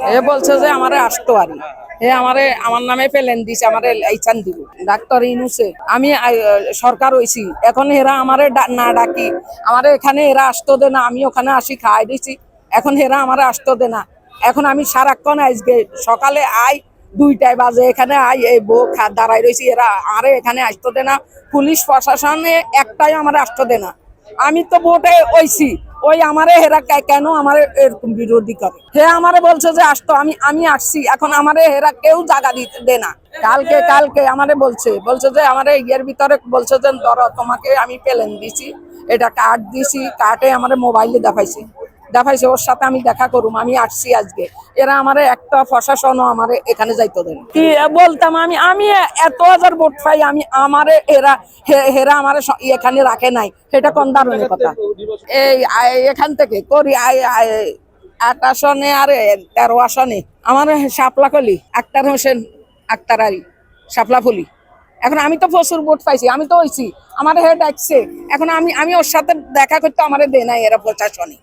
এ বলছে যে আমারে আসতো আর আমার নামে পেলেন দিছে আমারে লাইচান দিব ডাক্তার ইনুসে আমি সরকার হইছি এখন হেরা আমারে না ডাকি আমারে এখানে এরা আসতো দে না আমি ওখানে আসি খাই দিছি এখন হেরা আমারে আসতো দে না এখন আমি সারাক্ষণ আজকে সকালে আই 2টায় বাজে এখানে আই এই বউ দাঁড়াই রয়েছি এরা আরে এখানে আসতো দে না পুলিশ প্রশাসনে একটাই আমারে আসতো দে না আমি তো ভোটে হইছি ওই আমারে হেরা কেন আমারে এরকম বিরোধী করে হে আমারে বলছে যে আসতো আমি আসছি এখন আমারে হেরা কেউ জায়গা দিতে দে না কালকে আমারে বলছে যে আমারে ইয়ের ভিতরে বলছে যে ধরো তোমাকে আমি পেলেন দিছি এটা কার্ড দিছি কার্ডে আমারে মোবাইলে দেখাইছে ওর সাথে আমি দেখা করুম আমি আসছি আজকে এরা আমারে একটা প্রশাসনও আমারে এখানে যাইতো দেন কি বলতাম আমি এত হাজার ভোট পাই আমি আমারে হেরা আমারে এখানে রাখে নাই সেটা কোন দারুণের কথা এই এখান থেকে করি 8 আসনে আর 13 আসনে আমার শাপলাকলি আক্তার হোসেন আক্তার আলী শাপলাফুলি এখন আমি তো প্রচুর ভোট পাইছি আমি তো হইছি আমার হেড আসছে এখন আমি ওর সাথে দেখা করতে আমারে দেয় নাই এরা প্রশাসনে